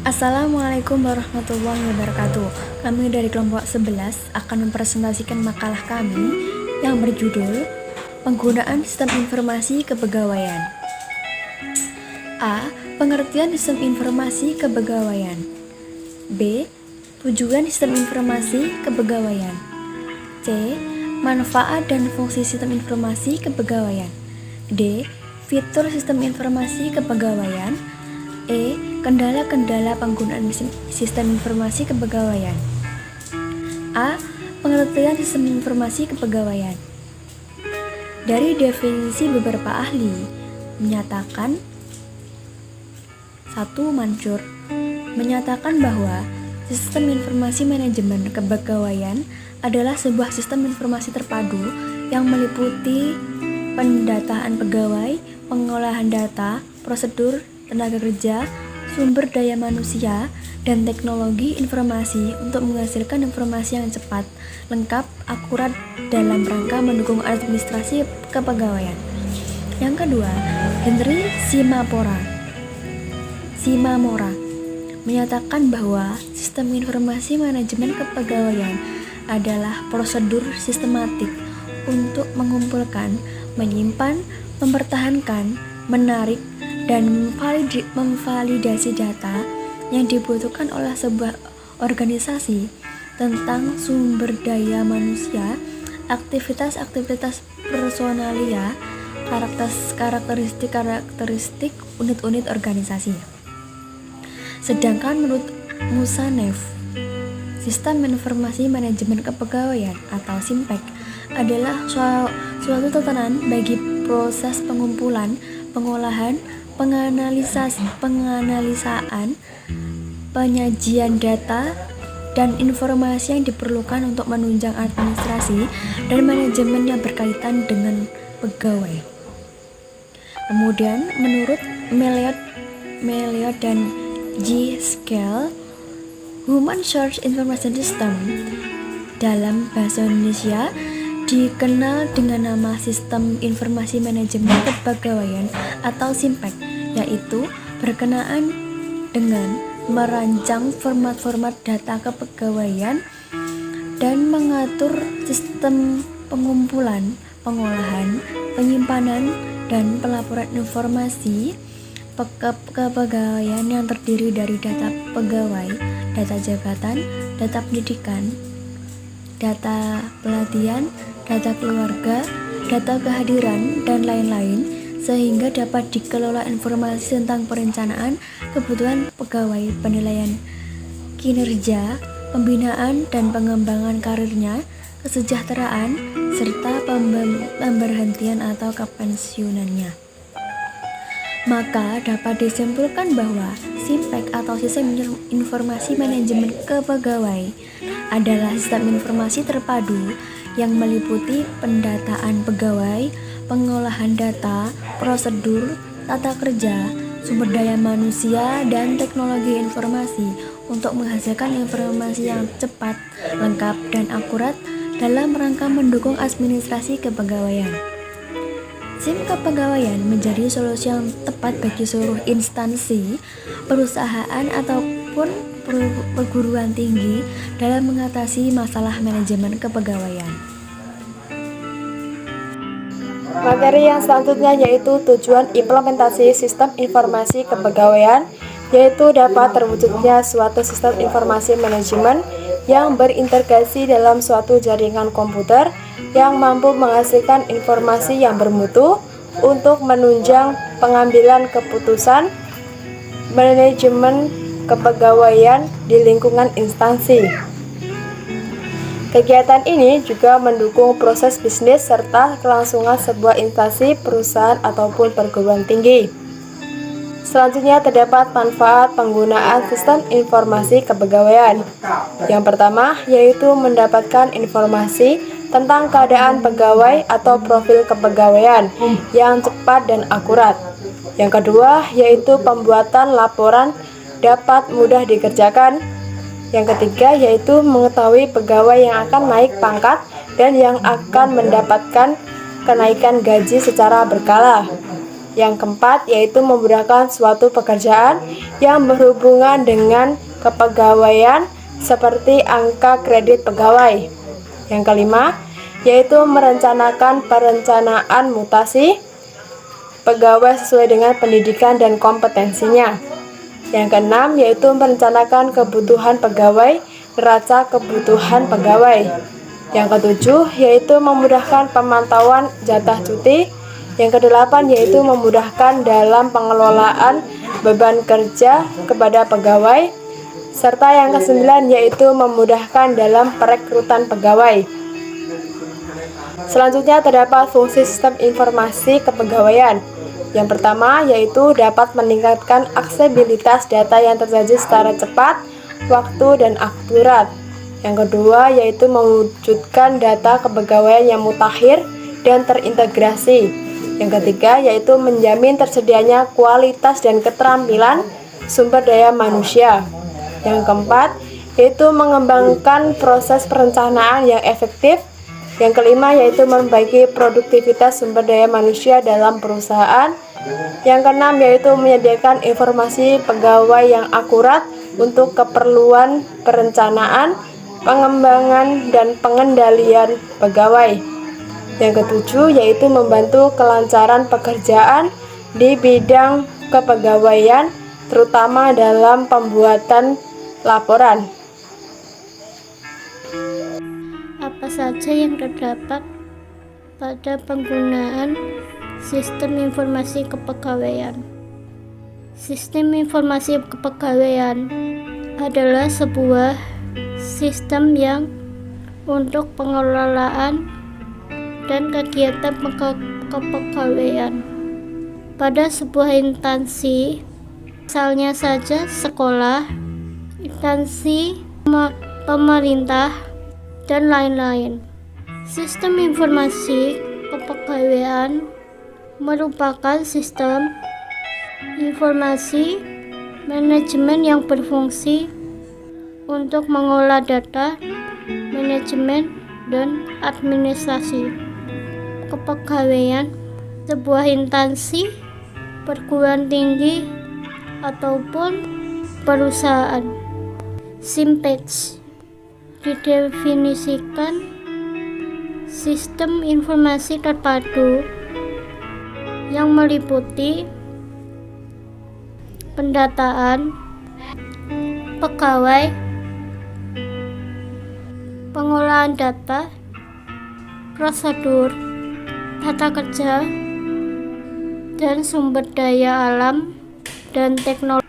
Assalamualaikum warahmatullahi wabarakatuh. Kami dari kelompok 11 akan mempresentasikan makalah kami yang berjudul Penggunaan Sistem Informasi Kepegawaian. A. Pengertian Sistem Informasi Kepegawaian. B. Tujuan Sistem Informasi Kepegawaian. C. Manfaat dan fungsi Sistem Informasi Kepegawaian. D. Fitur Sistem Informasi Kepegawaian. E. Kendala-kendala penggunaan Sistem Informasi Kepegawaian. A. Pengertian Sistem Informasi Kepegawaian. Dari definisi beberapa ahli menyatakan 1. Mansur menyatakan bahwa Sistem Informasi Manajemen Kepegawaian adalah sebuah sistem informasi terpadu yang meliputi pendataan pegawai, pengolahan data, prosedur, tenaga kerja, sumber daya manusia, dan teknologi informasi untuk menghasilkan informasi yang cepat, lengkap, akurat dalam rangka mendukung administrasi kepegawaian. Yang kedua, Henry Simamora menyatakan bahwa sistem informasi manajemen kepegawaian adalah prosedur sistematik untuk mengumpulkan, menyimpan, mempertahankan, menarik, dan memvalidasi data yang dibutuhkan oleh sebuah organisasi tentang sumber daya manusia, aktivitas-aktivitas personalia, karakteristik unit-unit organisasi. Sedangkan menurut Musanef, Sistem Informasi Manajemen Kepegawaian atau SIMPEK adalah suatu tatanan bagi proses pengumpulan, pengolahan, penganalisaan, penyajian data, dan informasi yang diperlukan untuk menunjang administrasi dan manajemen yang berkaitan dengan pegawai. Kemudian, menurut Meliot dan G. Scale, Human Resource Information System dalam bahasa Indonesia dikenal dengan nama Sistem Informasi Manajemen Kepegawaian atau SIMPEK, yaitu berkenaan dengan merancang format-format data kepegawaian dan mengatur sistem pengumpulan, pengolahan, penyimpanan, dan pelaporan informasi kepegawaian yang terdiri dari data pegawai, data jabatan, data pendidikan, data pelatihan, data keluarga, data kehadiran, dan lain-lain, sehingga dapat dikelola informasi tentang perencanaan kebutuhan pegawai, penilaian kinerja, pembinaan dan pengembangan karirnya, kesejahteraan, serta pemberhentian atau kepensiunannya. Maka dapat disimpulkan bahwa SIMPEK atau Sistem Informasi Manajemen Kepegawai adalah sistem informasi terpadu yang meliputi pendataan pegawai, pengolahan data, prosedur, tata kerja, sumber daya manusia, dan teknologi informasi untuk menghasilkan informasi yang cepat, lengkap, dan akurat dalam rangka mendukung administrasi kepegawaian. SIM kepegawaian menjadi solusi yang tepat bagi seluruh instansi, perusahaan, ataupun perguruan tinggi dalam mengatasi masalah manajemen kepegawaian. Materi yang selanjutnya yaitu tujuan implementasi sistem informasi kepegawaian, yaitu dapat terwujudnya suatu sistem informasi manajemen yang berintegrasi dalam suatu jaringan komputer yang mampu menghasilkan informasi yang bermutu untuk menunjang pengambilan keputusan manajemen kepegawaian di lingkungan instansi. Kegiatan ini juga mendukung proses bisnis serta kelangsungan sebuah instansi, perusahaan, ataupun perguruan tinggi. Selanjutnya terdapat manfaat penggunaan sistem informasi kepegawaian. Yang pertama yaitu mendapatkan informasi tentang keadaan pegawai atau profil kepegawaian yang cepat dan akurat. Yang kedua yaitu pembuatan laporan dapat mudah dikerjakan. Yang ketiga yaitu mengetahui pegawai yang akan naik pangkat dan yang akan mendapatkan kenaikan gaji secara berkala. Yang keempat yaitu memudahkan suatu pekerjaan yang berhubungan dengan kepegawaian seperti angka kredit pegawai. Yang kelima yaitu merencanakan perencanaan mutasi pegawai sesuai dengan pendidikan dan kompetensinya. Yang keenam yaitu merencanakan kebutuhan pegawai, neraca kebutuhan pegawai. Yang ketujuh yaitu memudahkan pemantauan jatah cuti. Yang kedelapan yaitu memudahkan dalam pengelolaan beban kerja kepada pegawai. Serta yang kesembilan yaitu memudahkan dalam perekrutan pegawai. Selanjutnya terdapat fungsi sistem informasi kepegawaian. Yang pertama yaitu dapat meningkatkan aksesibilitas data yang tersaji secara cepat, waktu, dan akurat. Yang kedua yaitu mewujudkan data kepegawaian yang mutakhir dan terintegrasi. Yang ketiga yaitu menjamin tersedianya kualitas dan keterampilan sumber daya manusia. Yang keempat yaitu mengembangkan proses perencanaan yang efektif. Yang kelima yaitu memperbaiki produktivitas sumber daya manusia dalam perusahaan. Yang keenam yaitu menyediakan informasi pegawai yang akurat untuk keperluan perencanaan, pengembangan, dan pengendalian pegawai. Yang ketujuh yaitu membantu kelancaran pekerjaan di bidang kepegawaian, terutama dalam pembuatan laporan. Apa saja yang terdapat pada penggunaan sistem informasi kepegawaian? Sistem informasi kepegawaian adalah sebuah sistem yang untuk pengelolaan dan kegiatan kepegawaian pada sebuah instansi, misalnya saja sekolah, instansi pemerintah, dan lain-lain. Sistem informasi kepegawaian merupakan sistem informasi manajemen yang berfungsi untuk mengolah data, manajemen, dan administrasi kepegawaian sebuah instansi, perguruan tinggi, ataupun perusahaan. Simpage didefinisikan sistem informasi terpadu yang meliputi pendataan pegawai, pengolahan data, prosedur, tata kerja, dan sumber daya alam dan teknologi.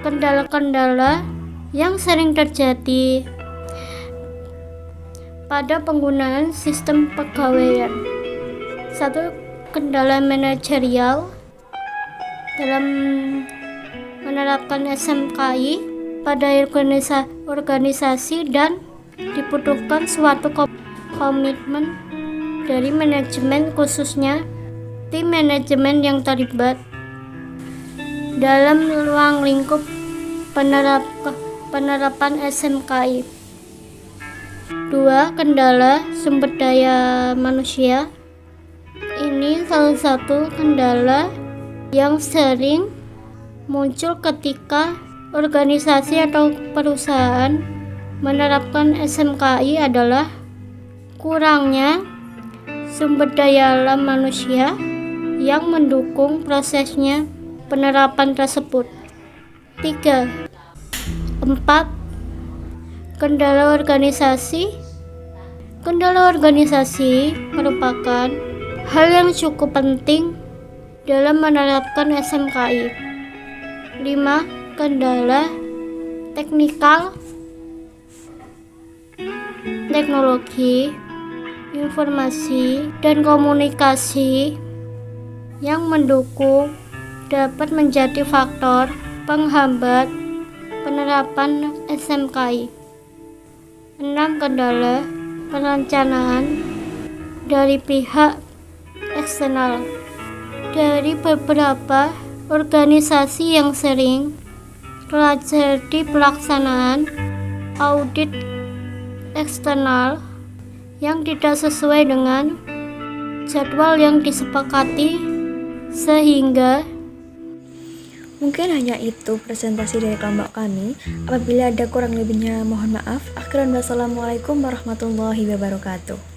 Kendala-kendala yang sering terjadi pada penggunaan sistem kepegawaian. 1. Kendala manajerial dalam menerapkan SMKI pada organisasi dan dibutuhkan suatu komitmen dari manajemen, khususnya tim manajemen yang terlibat dalam ruang lingkup penerapan SMKI. 2. Kendala sumber daya manusia. Ini salah satu kendala yang sering muncul ketika organisasi atau perusahaan menerapkan SMKI adalah kurangnya sumber daya alam manusia yang mendukung prosesnya penerapan tersebut. 3. 4. Kendala organisasi. Kendala organisasi merupakan hal yang cukup penting dalam menerapkan SMKI. 5. Kendala teknikal, teknologi, informasi, dan komunikasi yang mendukung dapat menjadi faktor penghambat penerapan SMKI. 6. Kendala perencanaan dari pihak eksternal. Dari beberapa organisasi yang sering terjadi pelaksanaan audit eksternal yang tidak sesuai dengan jadwal yang disepakati, sehingga Mungkin hanya itu presentasi dari kelompok kami. Apabila ada kurang lebihnya mohon maaf. Akhirnya wassalamualaikum warahmatullahi wabarakatuh.